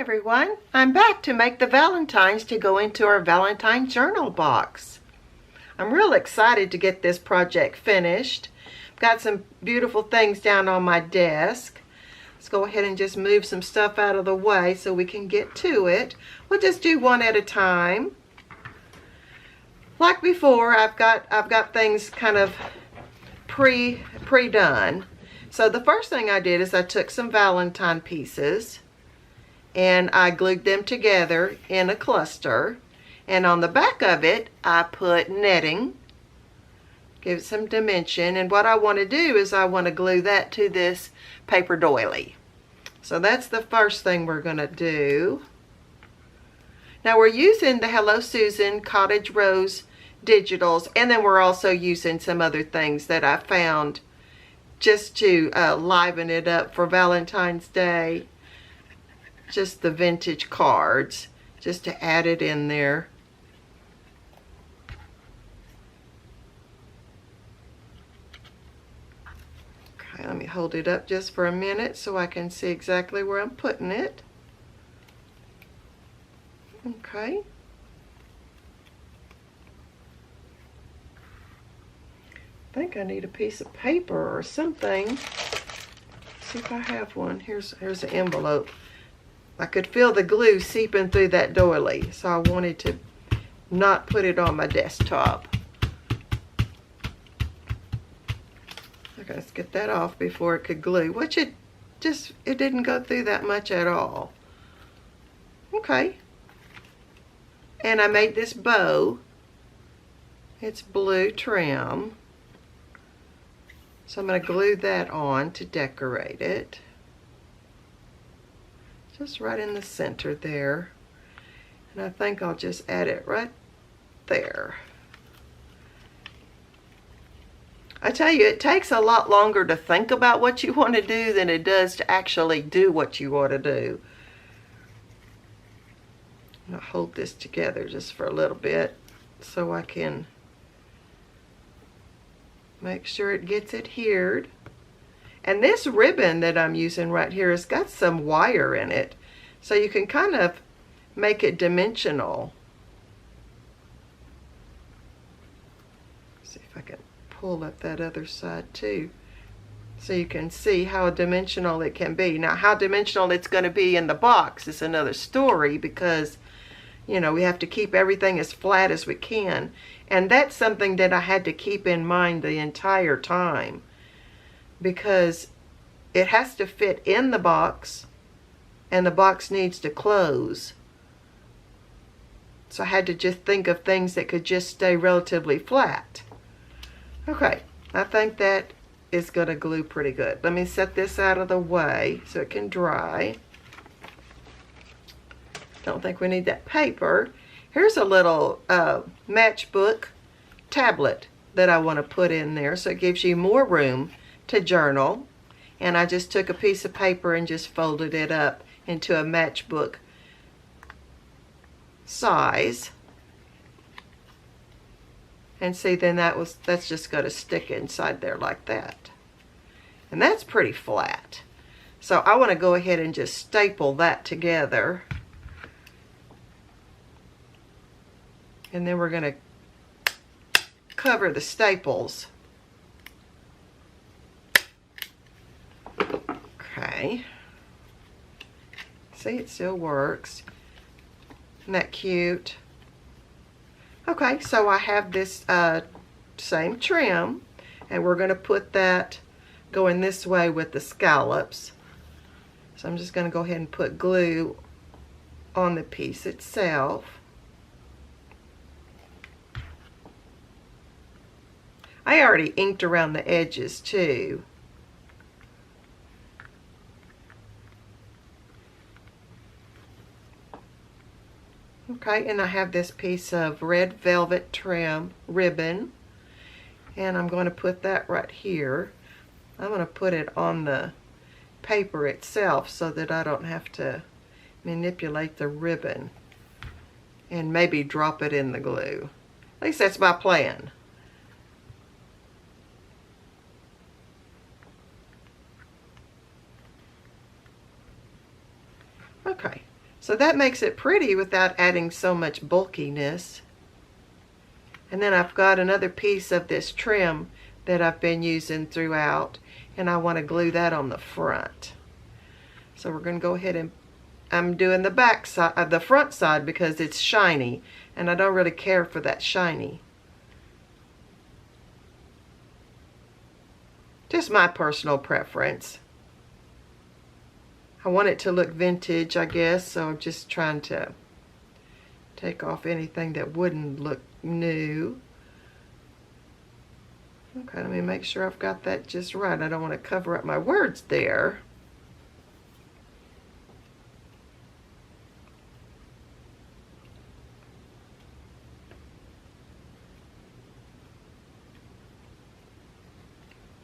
everyone, I'm back to make the Valentines to go into our Valentine Journal Box. I'm real excited to get this project finished. I've got some beautiful things down on my desk. Let's go ahead and just move some stuff out of the way so we can get to it. We'll just do one at a time. Like before, I've got things kind of pre-done. So the first thing I did is I took some Valentine pieces and I glued them together in a cluster, and on the back of it I put netting, give it some dimension, and what I want to do is I want to glue that to this paper doily. So that's the first thing we're going to do. Now we're using the Hello Susan Cottage Rose digitals, and then we're also using some other things that I found just to liven it up for Valentine's Day. Just the vintage cards, just to add it in there. Okay, let me hold it up just for a minute so I can see exactly where I'm putting it. Okay. I think I need a piece of paper or something. Let's see if I have one. Here's an envelope. I could feel the glue seeping through that doily, so I wanted to not put it on my desktop. Okay, let's get that off before it could glue, which it didn't go through that much at all. Okay. And I made this bow. It's blue trim. So I'm going to glue that on to decorate it. Just right in the center there. And I think I'll just add it right there. I tell you, it takes a lot longer to think about what you want to do than it does to actually do what you want to do. I'm going to hold this together just for a little bit so I can make sure it gets adhered. And this ribbon that I'm using right here has got some wire in it, so you can kind of make it dimensional. See if I can pull up that other side too, so you can see how dimensional it can be. Now, how dimensional it's going to be in the box is another story, because you know, we have to keep everything as flat as we can, and that's something that I had to keep in mind the entire time, because it has to fit in the box and the box needs to close. So I had to just think of things that could just stay relatively flat. Okay, I think that is going to glue pretty good. Let me set this out of the way so it can dry. Don't think we need that paper. Here's a little matchbook tablet that I want to put in there, so it gives you more room to journal. And I just took a piece of paper and just folded it up into a matchbook size. And see, then that's just going to stick inside there like that. And that's pretty flat. So I want to go ahead and just staple that together. And then we're going to cover the staples. Okay. See, it still works. Isn't that cute? Okay, so I have this same trim, and we're going to put that going this way with the scallops. So I'm just going to go ahead and put glue on the piece itself. I already inked around the edges too. Okay, and I have this piece of red velvet trim ribbon, and I'm going to put that right here. I'm going to put it on the paper itself so that I don't have to manipulate the ribbon and maybe drop it in the glue. At least that's my plan. Okay, So that makes it pretty without adding so much bulkiness. And then I've got another piece of this trim that I've been using throughout, and I want to glue that on the front. So we're going to go ahead and I'm doing the back side, the front side, because it's shiny, and I don't really care for that shiny. Just my personal preference. I want it to look vintage, I guess, so I'm just trying to take off anything that wouldn't look new. Okay, let me make sure I've got that just right. I don't want to cover up my words there.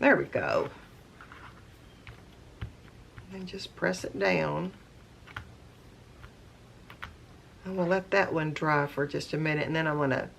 There we go. And just press it down. And we'll let that one dry for just a minute, and then I'm going to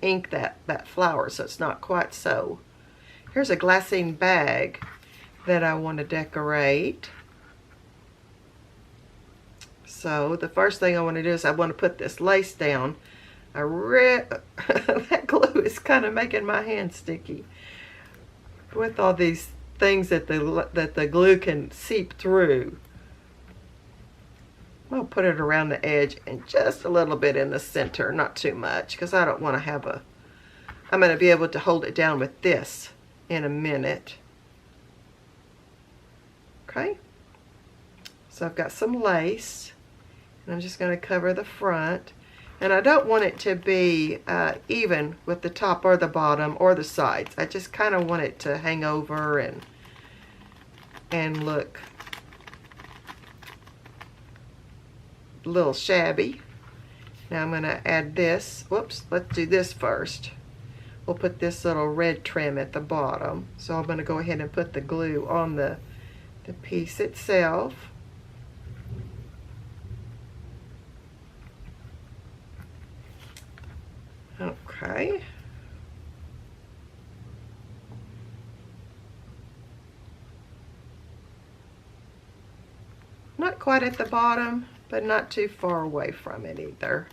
ink that flower so it's not quite so. Here's a glassine bag that I want to decorate. So the first thing I want to do is I want to put this lace down. That glue is kind of making my hand sticky with all these things that the glue can seep through. I'll put it around the edge and just a little bit in the center, not too much, because I don't want to have a, I'm going to be able to hold it down with this in a minute. Okay, so I've got some lace, and I'm just going to cover the front, and I don't want it to be even with the top or the bottom or the sides. I just kind of want it to hang over and look a little shabby. Now I'm going to add this. Whoops, let's do this first. We'll put this little red trim at the bottom. So I'm going to go ahead and put the glue on the piece itself. Okay. Not quite at the bottom, but not too far away from it either.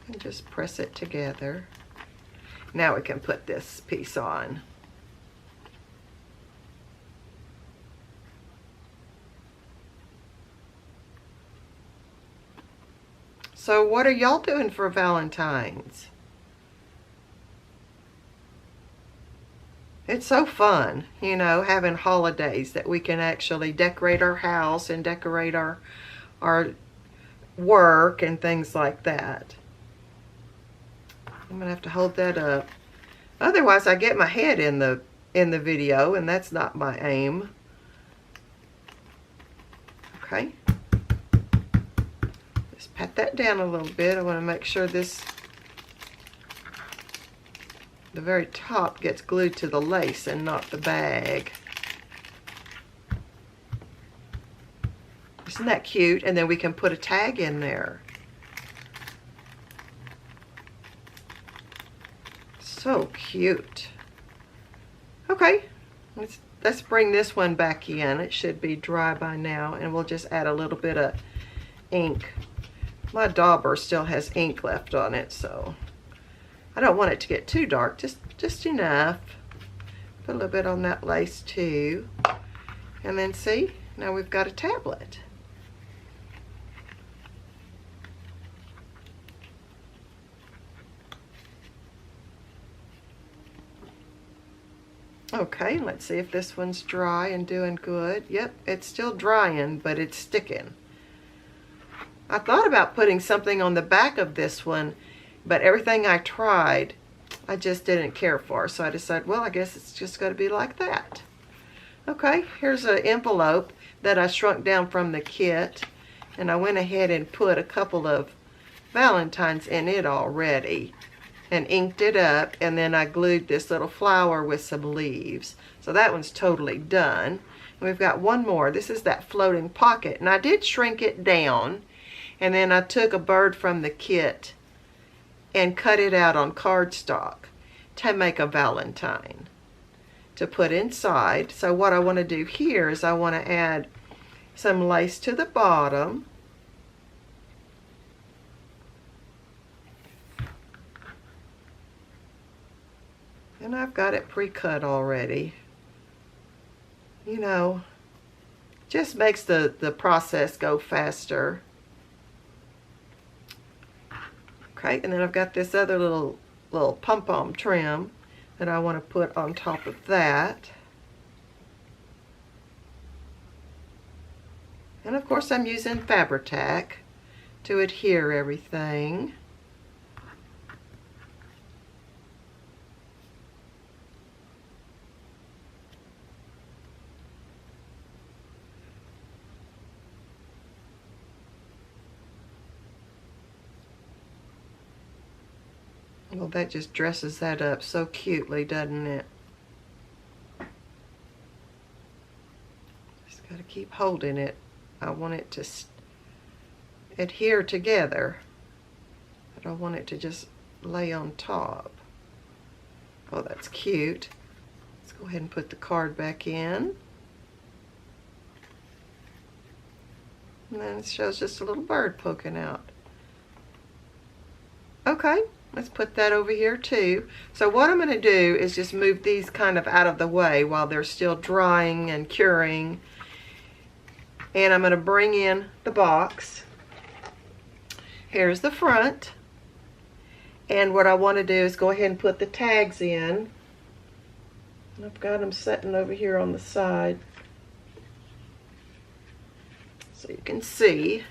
And just press it together. Now we can put this piece on. So what are y'all doing for Valentine's? It's so fun, you know, having holidays that we can actually decorate our house and decorate our work and things like that. I'm gonna have to hold that up. Otherwise I get my head in the video, and that's not my aim. Okay. Just pat that down a little bit. I want to make sure the very top gets glued to the lace and not the bag. Isn't that cute? And then we can put a tag in there. So cute. Okay, let's bring this one back in. It should be dry by now, and we'll just add a little bit of ink. My dauber still has ink left on it, so I don't want it to get too dark, just enough. Put a little bit on that lace too. And then see, now we've got a tablet. Okay, let's see if this one's dry and doing good. Yep, it's still drying, but it's sticking. I thought about putting something on the back of this one, but everything I tried, I just didn't care for. So I decided, well, I guess it's just going to be like that. Okay, here's an envelope that I shrunk down from the kit, and I went ahead and put a couple of Valentines in it already and inked it up, and then I glued this little flower with some leaves. So that one's totally done. And we've got one more. This is that floating pocket, and I did shrink it down, and then I took a bird from the kit and cut it out on cardstock to make a Valentine to put inside. So what I want to do here is I want to add some lace to the bottom, And I've got it pre-cut already. You know, just makes the process go faster. Okay, and then I've got this other little pom-pom trim that I want to put on top of that. And of course I'm using Fabri-Tac to adhere everything. Well, that just dresses that up so cutely, doesn't it? Just got to keep holding it. I want it to adhere together. I don't want it to just lay on top. Oh, that's cute. Let's go ahead and put the card back in. And then it shows just a little bird poking out. Okay. Let's put that over here too. So what I'm going to do is just move these kind of out of the way while they're still drying and curing. And I'm going to bring in the box. Here's the front. And what I want to do is go ahead and put the tags in. And I've got them sitting over here on the side, so you can see.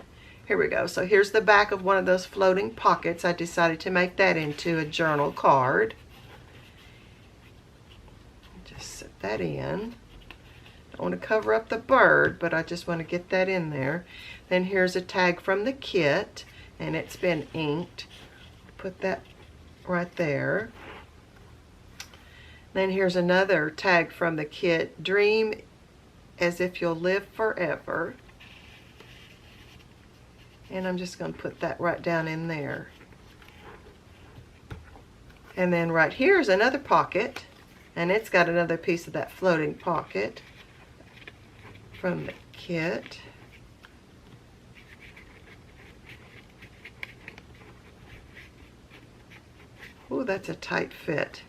Here we go. So here's the back of one of those floating pockets. I decided to make that into a journal card. Just set that in. Don't want to cover up the bird, but I just want to get that in there. Then here's a tag from the kit, and it's been inked. Put that right there. Then here's another tag from the kit. Dream as if you'll live forever. And I'm just going to put that right down in there. And then right here is another pocket, and it's got another piece of that floating pocket from the kit. Oh, that's a tight fit.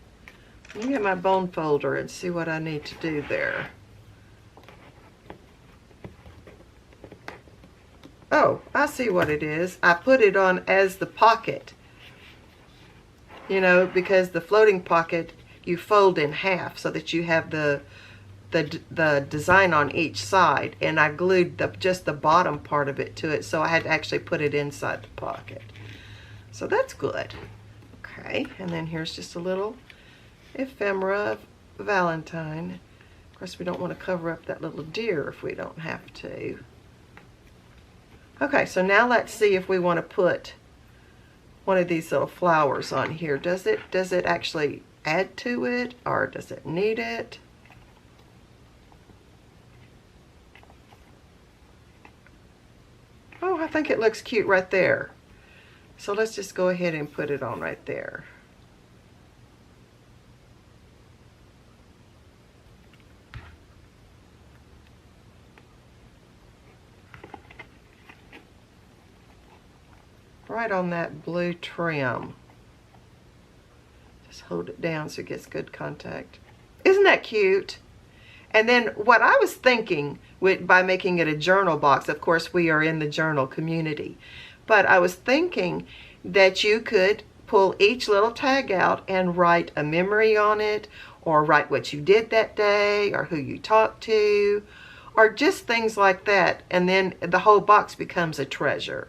Let me get my bone folder and see what I need to do there. Oh, I see what it is. I put it on as the pocket. You know, because the floating pocket you fold in half so that you have the design on each side, and I glued just the bottom part of it to it, so I had to actually put it inside the pocket. So that's good. Okay, and then here's just a little ephemera of Valentine. Of course, we don't want to cover up that little deer if we don't have to. Okay, so now let's see if we want to put one of these little flowers on here. Does it actually add to it, or does it need it? Oh, I think it looks cute right there. So let's just go ahead and put it on right there. Right on that blue trim. Just hold it down so it gets good contact. Isn't that cute? And then what I was thinking by making it a journal box, of course we are in the journal community, but I was thinking that you could pull each little tag out and write a memory on it, or write what you did that day, or who you talked to, or just things like that, and then the whole box becomes a treasure.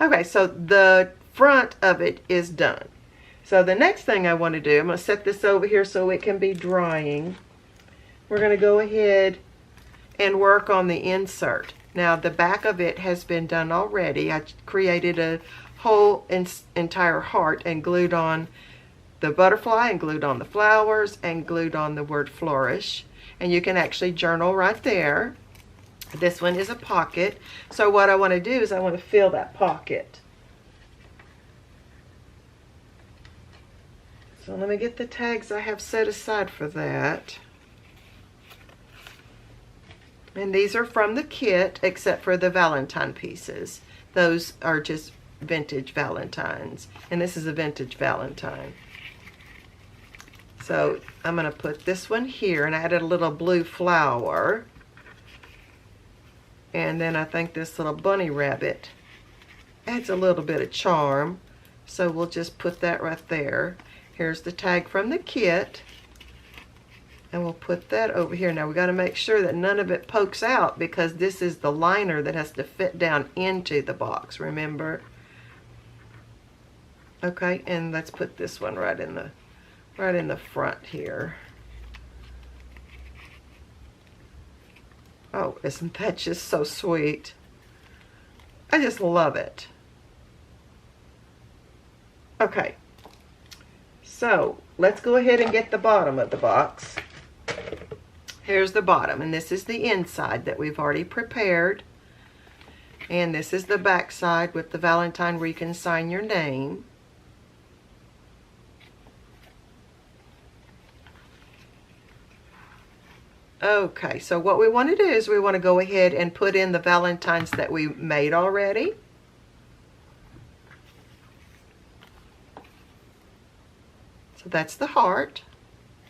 Okay, so the front of it is done. So the next thing I want to do, I'm going to set this over here so it can be drying. We're going to go ahead and work on the insert. Now the back of it has been done already. I created a whole entire heart and glued on the butterfly and glued on the flowers and glued on the word flourish. And you can actually journal right there. This one is a pocket. So what I want to do is I want to fill that pocket. So let me get the tags I have set aside for that. And these are from the kit, except for the Valentine pieces. Those are just vintage Valentines. And this is a vintage Valentine. So I'm going to put this one here, and I added a little blue flower. And then I think this little bunny rabbit adds a little bit of charm. So we'll just put that right there. Here's the tag from the kit. And we'll put that over here. Now we got to make sure that none of it pokes out, because this is the liner that has to fit down into the box, remember? Okay, and let's put this one right in the front here. Oh, isn't that just so sweet? I just love it. Okay, so let's go ahead and get the bottom of the box. Here's the bottom, and this is the inside that we've already prepared. And this is the back side with the Valentine where you can sign your name. Okay, so what we want to do is we want to go ahead and put in the Valentines that we made already. So that's the heart.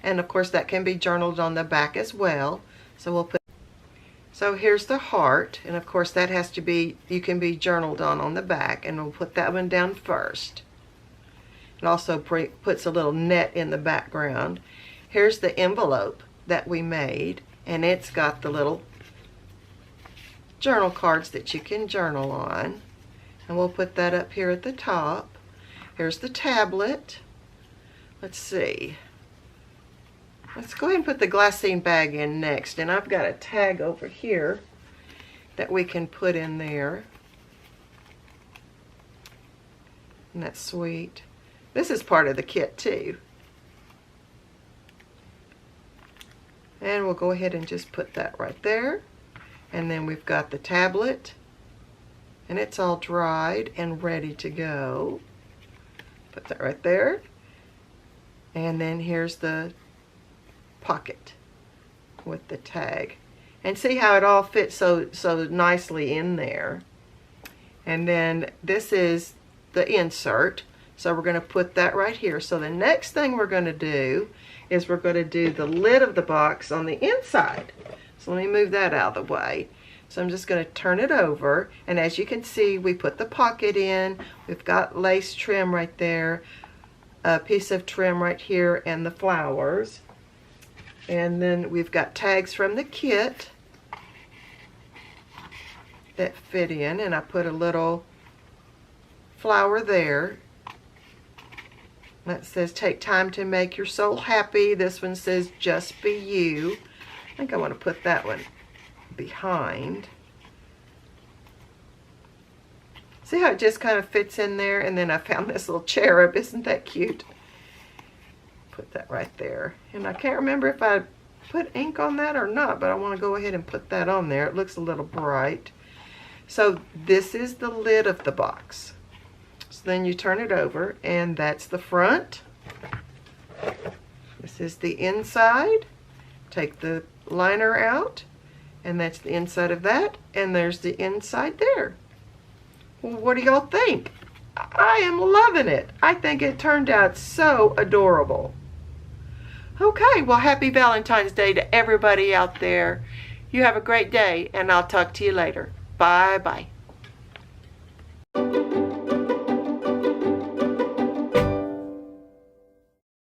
And of course that can be journaled on the back as well. So we'll put, so here's the heart, and of course that has to be, you can be journaled on the back, and we'll put that one down first. It also puts a little net in the background. Here's the envelope that we made, and it's got the little journal cards that you can journal on, and we'll put that up here at the top. Here's the tablet. Let's see. Let's go ahead and put the glassine bag in next, and I've got a tag over here that we can put in there. Isn't that sweet? This is part of the kit too. And we'll go ahead and just put that right there. And then we've got the tablet, and it's all dried and ready to go. Put that right there. And then here's the pocket with the tag, and see how it all fits so nicely in there. And then this is the insert, so we're going to put that right here. So the next thing we're going to do is we're going to do the lid of the box on the inside. So let me move that out of the way. So I'm just going to turn it over, and as you can see, we put the pocket in. We've got lace trim right there, a piece of trim right here, and the flowers. And then we've got tags from the kit that fit in, and I put a little flower there that says take time to make your soul happy. This one says just be you. I think I want to put that one behind. See how it just kind of fits in there? And then I found this little cherub. Isn't that cute? Put that right there. And I can't remember if I put ink on that or not, but I want to go ahead and put that on there. It looks a little bright. So this is the lid of the box. So then you turn it over, and that's the front. This is the inside. Take the liner out, and that's the inside of that, and there's the inside there. Well, what do y'all think? I am loving it. I think it turned out so adorable. Okay, well, happy Valentine's Day to everybody out there. You have a great day, and I'll talk to you later. Bye-bye.